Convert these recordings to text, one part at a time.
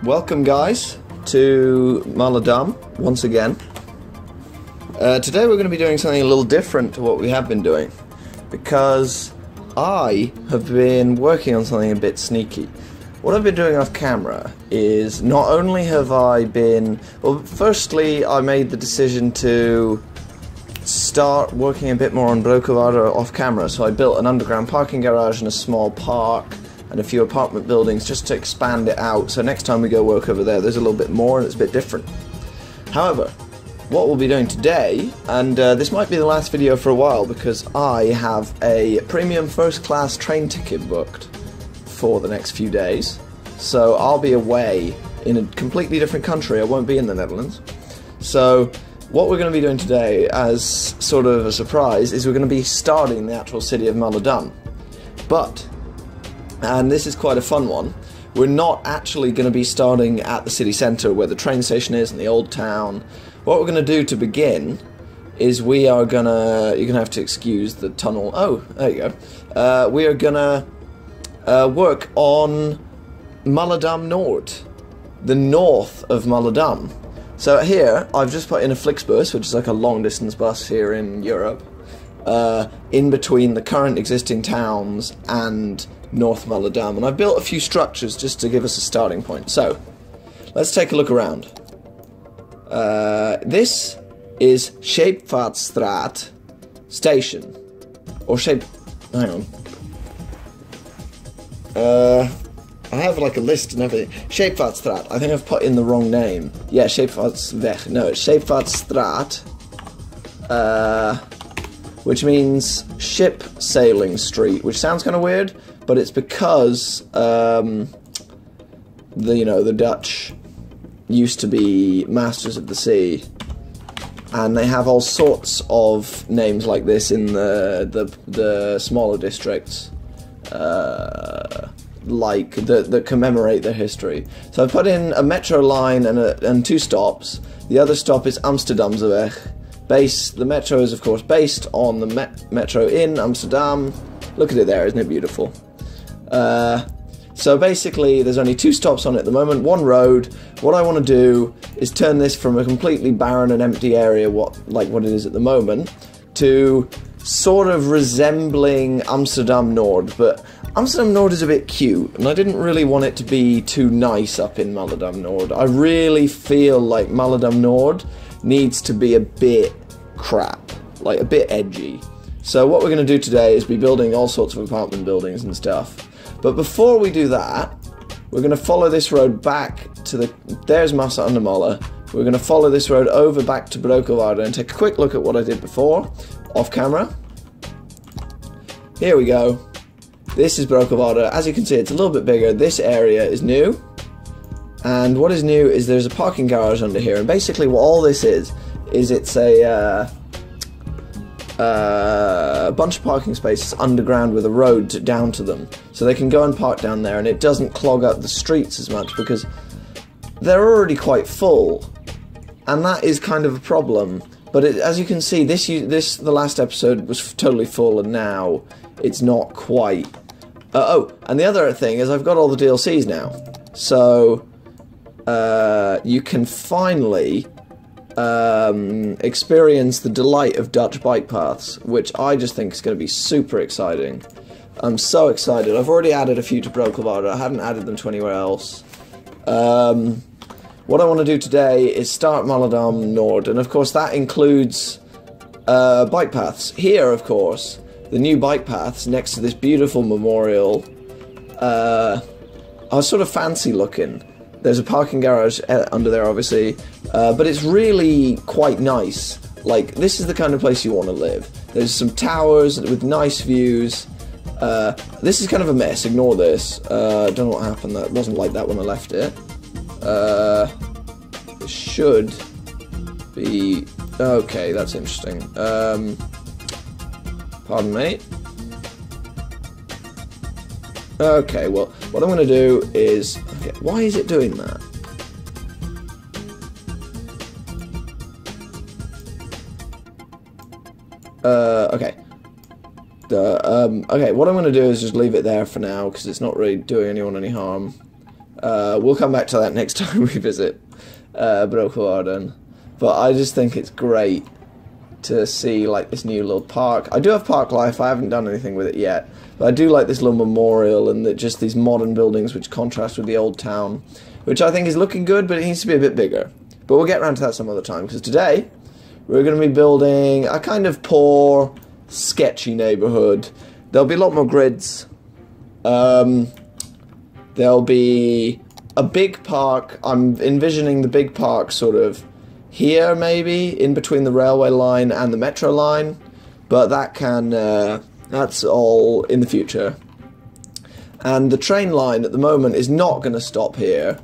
Welcome guys to Malledam once again. Today we're going to be doing something a little different to what we have been doing, because I have been working on something a bit sneaky. What I've been doing off camera is, not only have I been, well, firstly I made the decision to start working a bit more on Brokerwaarder off camera, so I built an underground parking garage and a small park and a few apartment buildings just to expand it out, so next time we go work over there's a little bit more and it's a bit different. However, what we'll be doing today, and this might be the last video for a while because I have a premium first class train ticket booked for the next few days, so I'll be away in a completely different country. I won't be in the Netherlands. So what we're going to be doing today, as sort of a surprise, is we're going to be starting the actual city of Malledam. But, and this is quite a fun one, we're not actually going to be starting at the city centre where the train station is in the old town. What we're going to do to begin is we are going to, you're going to have to excuse the tunnel, oh, there you go, we are going to work on Malledam Noord, the north of Malledam. So here, I've just put in a Flixbus, which is like a long-distance bus here in Europe, in between the current existing towns and North Malledam, and I've built a few structures just to give us a starting point. So, let's take a look around. This is Scheepvaartstraat Station, or hang on. I have like a list and everything. Scheepvaartstraat. I think I've put in the wrong name. Yeah, Scheepvaartsweg. No, it's Scheepvaartstraat. Which means ship sailing street, which sounds kind of weird, but it's because the Dutch used to be masters of the sea, and they have all sorts of names like this in the smaller districts. Like that commemorate their history. So I put in a metro line and two stops. The other stop is Amsterdamseweg. The metro is of course based on the metro in Amsterdam. Look at it there, isn't it beautiful? So basically there's only two stops on it at the moment, one road. What I want to do is turn this from a completely barren and empty area, like what it is at the moment, to sort of resembling Amsterdam Noord, but Amsterdam Noord is a bit cute, and I didn't really want it to be too nice up in Malledam Noord. I really feel like Malledam Noord needs to be a bit crap, like a bit edgy. So what we're going to do today is be building all sorts of apartment buildings and stuff. But before we do that, we're going to follow this road back to there's Massa under Molle. We're going to follow this road over back to Brokerwaarder and take a quick look at what I did before, off camera. Here we go. This is Brokerwaarder. As you can see, it's a little bit bigger. This area is new. And what is new is there's a parking garage under here. And basically what all this is it's a bunch of parking spaces underground with a road down to them. So they can go and park down there, and it doesn't clog up the streets as much because they're already quite full. And that is kind of a problem. But as you can see, the last episode was totally full, and now it's not quite. Oh, and the other thing is I've got all the DLCs now, so you can finally experience the delight of Dutch bike paths, which I just think is going to be super exciting. I'm so excited. I've already added a few to Brokerwaarder. I hadn't added them to anywhere else. What I want to do today is start Malledam Noord, and of course that includes bike paths. Here, of course, the new bike paths next to this beautiful memorial are sort of fancy looking. There's a parking garage under there, obviously, but it's really quite nice. Like, this is the kind of place you want to live. There's some towers with nice views. This is kind of a mess, ignore this. Don't know what happened, that wasn't like that when I left it. It should be... okay, that's interesting. Pardon me. Okay, well, what I'm going to do is... okay, why is it doing that? Okay. Okay, what I'm going to do is just leave it there for now, because it's not really doing anyone any harm. We'll come back to that next time we visit Broekhoarden. But I just think it's great to see like this new little park. I do have park life. I haven't done anything with it yet, but I do like this little memorial and just these modern buildings which contrast with the old town, which I think is looking good, but it needs to be a bit bigger. But we'll get around to that some other time, because today we're going to be building a kind of poor, sketchy neighbourhood. There'll be a lot more grids. There'll be a big park. I'm envisioning the big park sort of here, maybe, in between the railway line and the metro line. But that's all in the future. And the train line at the moment is not going to stop here,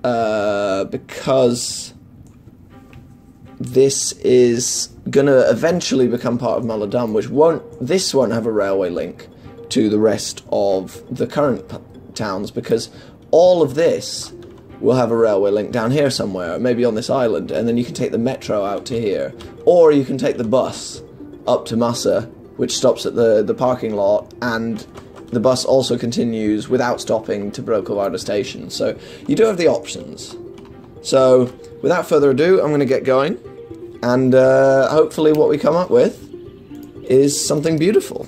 because this is going to eventually become part of Malledam, which won't have a railway link to the rest of the current towns, because all of this will have a railway link down here somewhere, maybe on this island, and then you can take the metro out to here, or you can take the bus up to Massa, which stops at the parking lot, and the bus also continues without stopping to Broekhoarden station. So you do have the options. So without further ado, I'm going to get going, and hopefully what we come up with is something beautiful.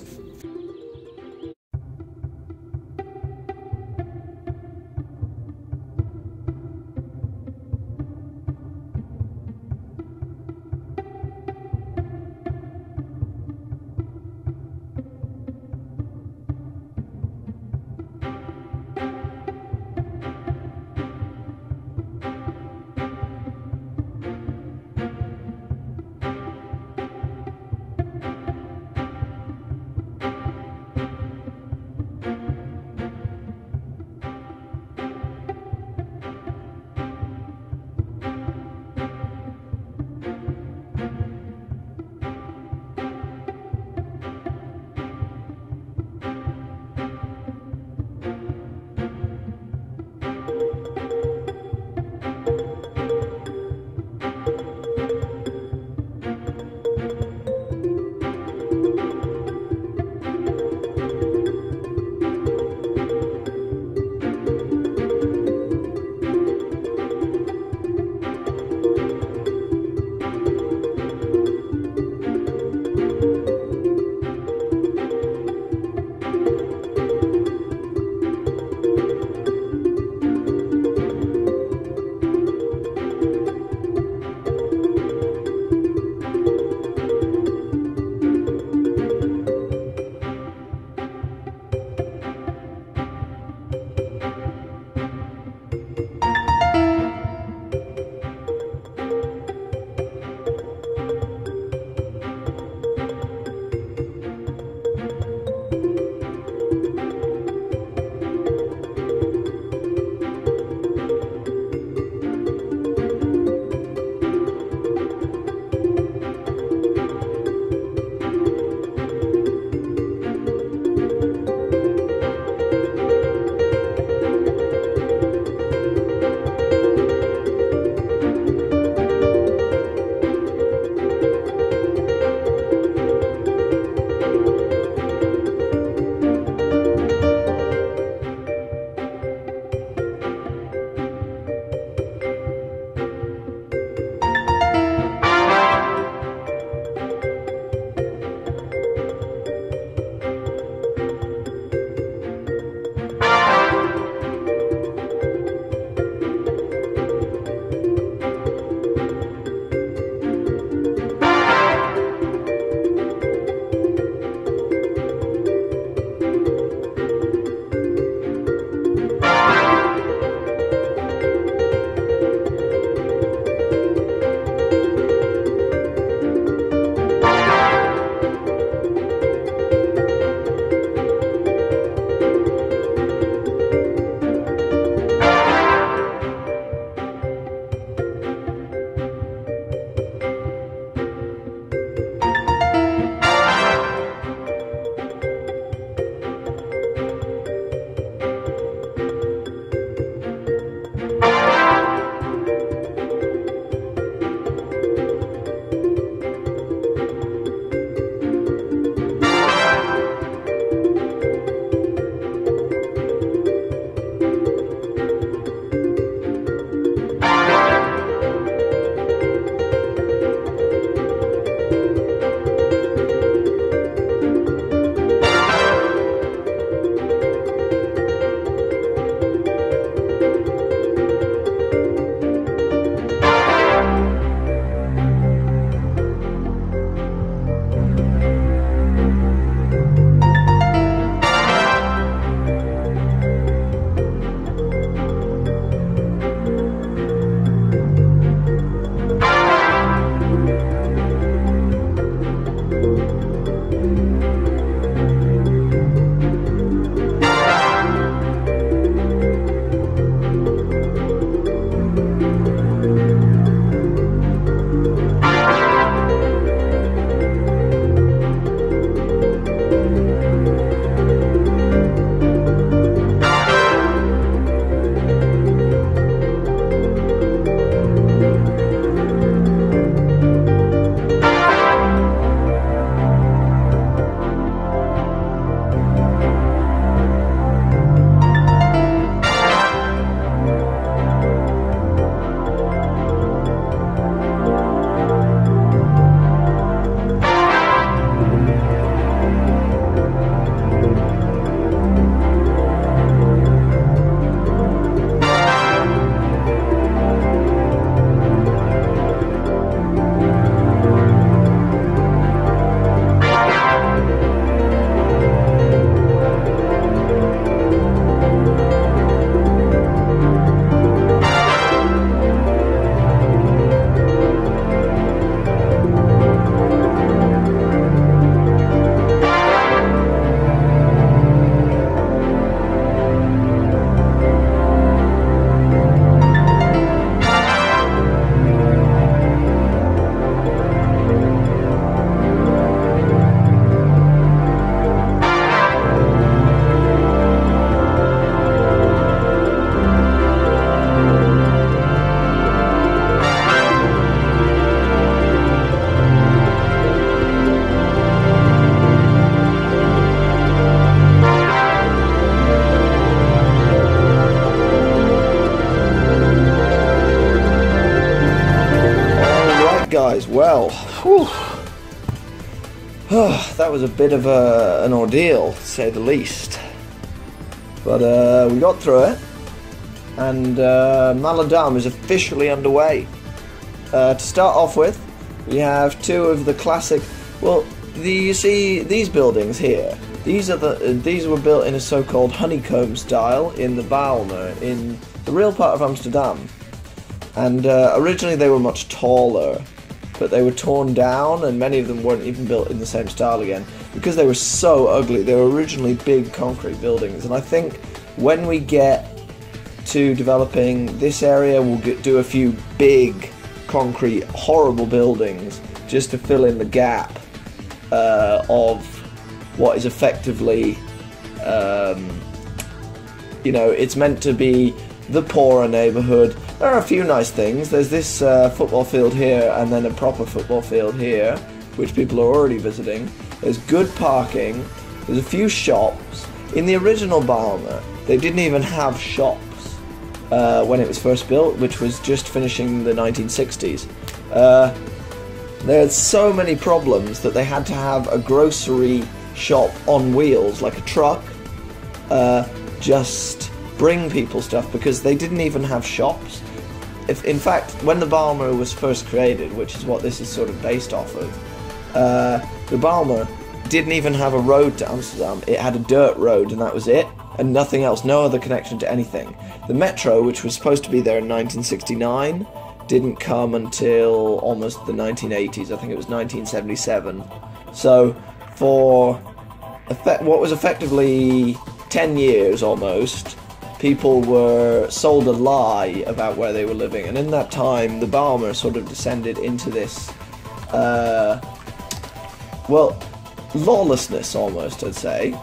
guys, well, whew, that was a bit of an ordeal, to say the least. But we got through it, and Malledam is officially underway. To start off with, we have two of the classic. Well, you see these buildings here. These were built in a so-called honeycomb style in the Bijlmer, in the real part of Amsterdam. And originally they were much taller, but they were torn down, and many of them weren't even built in the same style again because they were so ugly. They were originally big concrete buildings, and I think when we get to developing this area, we'll do a few big concrete horrible buildings just to fill in the gap of what is effectively, you know, it's meant to be the poorer neighbourhood. There are a few nice things. There's this football field here, and then a proper football field here, which people are already visiting. There's good parking. There's a few shops. In the original Bijlmer, they didn't even have shops when it was first built, which was just finishing the 1960s. They had so many problems that they had to have a grocery shop on wheels, like a truck, just bring people stuff, because they didn't even have shops. In fact, when the Bijlmer was first created, which is what this is sort of based off of, the Bijlmer didn't even have a road to Amsterdam. It had a dirt road, and that was it, and nothing else, no other connection to anything. The metro, which was supposed to be there in 1969, didn't come until almost the 1980s. I think it was 1977. So for what was effectively 10 years almost, people were sold a lie about where they were living, and in that time the Bijlmer sort of descended into this well, lawlessness almost, I'd say.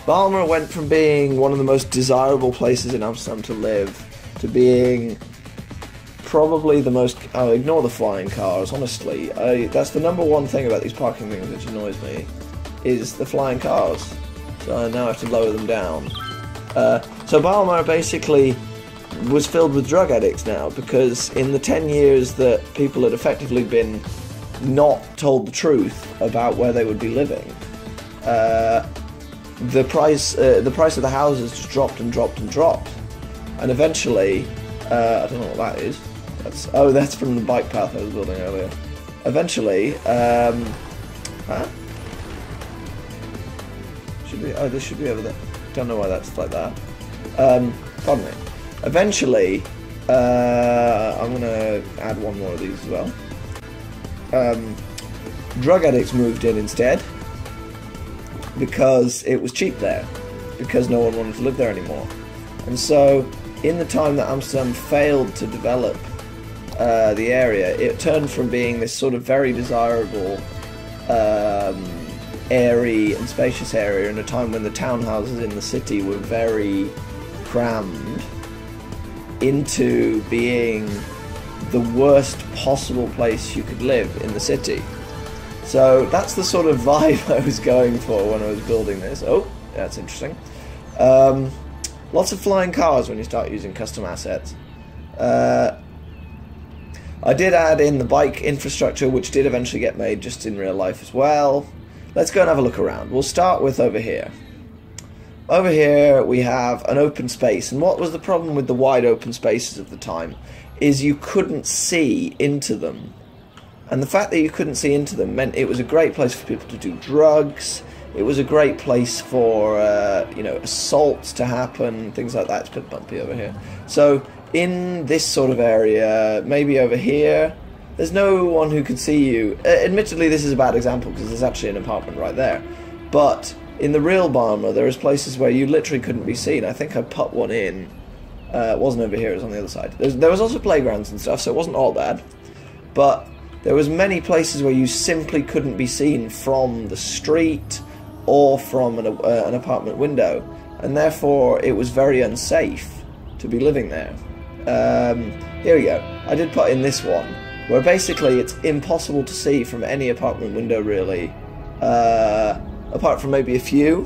Bijlmer went from being one of the most desirable places in Amsterdam to live to being probably the most... Oh, ignore the flying cars, honestly. That's the number one thing about these parking things which annoys me, is the flying cars. So I now have to lower them down. So Bijlmer basically was filled with drug addicts now, because in the 10 years that people had effectively been not told the truth about where they would be living, the price of the houses just dropped and dropped and dropped, and eventually, I don't know what that is. That's from the bike path I was building earlier. Eventually, this should be over there. Don't know why that's like that. Pardon me. Eventually, I'm gonna add one more of these as well. Drug addicts moved in instead, because it was cheap there, because no one wanted to live there anymore. And so, in the time that Amsterdam failed to develop the area, it turned from being this sort of very desirable, airy and spacious area in a time when the townhouses in the city were very crammed, into being the worst possible place you could live in the city. So that's the sort of vibe I was going for when I was building this. Oh, that's interesting. Lots of flying cars when you start using custom assets. I did add in the bike infrastructure, which did eventually get made just in real life as well. Let's go and have a look around. We'll start with over here. Over here we have an open space, and what was the problem with the wide open spaces of the time is you couldn't see into them. And the fact that you couldn't see into them meant it was a great place for people to do drugs. It was a great place for you know, assaults to happen, things like that. It's a bit bumpy over here. So in this sort of area, maybe over here, there's no one who can see you. Admittedly, this is a bad example because there's actually an apartment right there. But in the real Bijlmer, there is places where you literally couldn't be seen. I think I put one in. It wasn't over here, it was on the other side. There was also playgrounds and stuff, so it wasn't all bad. But there was many places where you simply couldn't be seen from the street or from an apartment window, and therefore it was very unsafe to be living there. Here we go. I did put in this one, where basically it's impossible to see from any apartment window really, apart from maybe a few,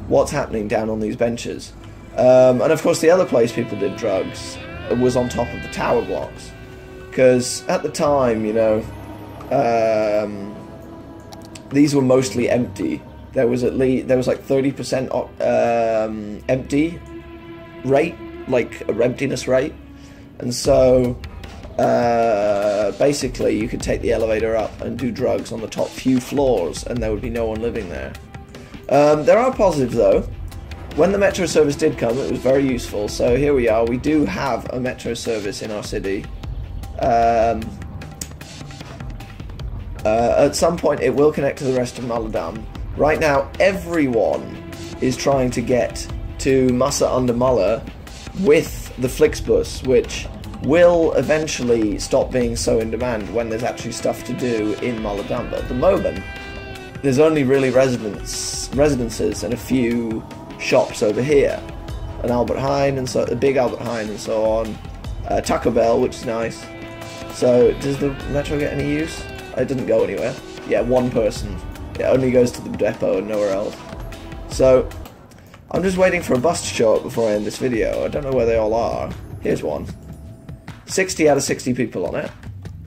what's happening down on these benches. And of course the other place people did drugs was on top of the tower blocks, because at the time, you know, these were mostly empty. There was like 30% empty rate, like a emptiness rate, and so basically you could take the elevator up and do drugs on the top few floors, and there would be no one living there. There are positives though. When the metro service did come, it was very useful. So here we are. We do have a metro service in our city. At some point, it will connect to the rest of Malledam. Right now, everyone is trying to get to North of Malledam with the Flixbus, which will eventually stop being so in demand when there's actually stuff to do in Malledam. But at the moment, there's only really residences and a few shops over here. An Albert Heijn, and so a big Albert Heijn and so on. Taco Bell, which is nice. So, does the metro get any use? It didn't go anywhere. Yeah, one person. It only goes to the depot and nowhere else. So, I'm just waiting for a bus to show up before I end this video. I don't know where they all are. Here's one. 60 out of 60 people on it.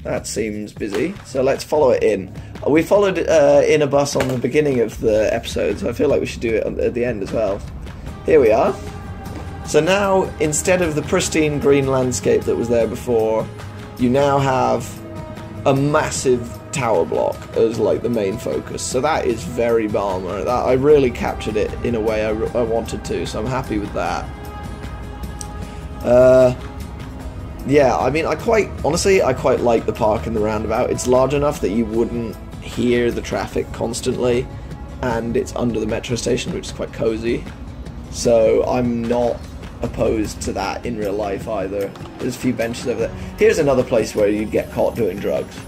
That seems busy. So let's follow it in. We followed in a bus on the beginning of the episode, so I feel like we should do it at the end as well. Here we are. So now, instead of the pristine green landscape that was there before, you now have a massive tower block as like the main focus. So that is very Bijlmer. I really captured it in a way I wanted to, so I'm happy with that. Yeah, I mean, honestly, I quite like the park and the roundabout. It's large enough that you wouldn't hear the traffic constantly, and it's under the metro station, which is quite cozy. So I'm not opposed to that in real life either. There's a few benches over there. Here's another place where you'd get caught doing drugs,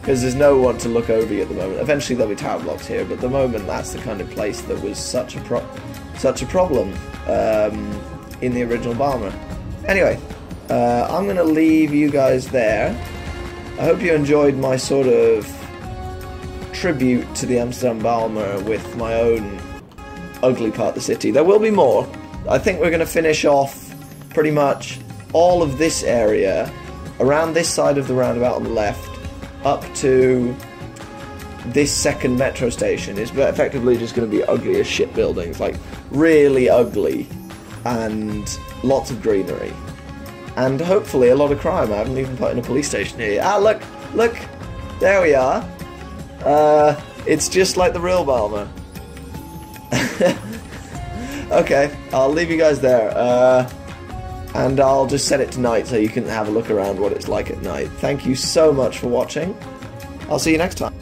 because there's no one to look over you at the moment. Eventually there'll be tower blocks here, but at the moment that's the kind of place that was such a problem in the original Bijlmer. Anyway, I'm going to leave you guys there. I hope you enjoyed my sort of tribute to the Amsterdam Bijlmer with my own ugly part of the city. There will be more. I think we're going to finish off pretty much all of this area around this side of the roundabout on the left up to this second metro station. Is effectively just going to be ugly as shit buildings, like really ugly, and lots of greenery. And hopefully a lot of crime. I haven't even put in a police station here. Ah, look! Look! There we are. It's just like the real Bijlmer. Okay, I'll leave you guys there. And I'll just set it to night so you can have a look around what it's like at night. Thank you so much for watching. I'll see you next time.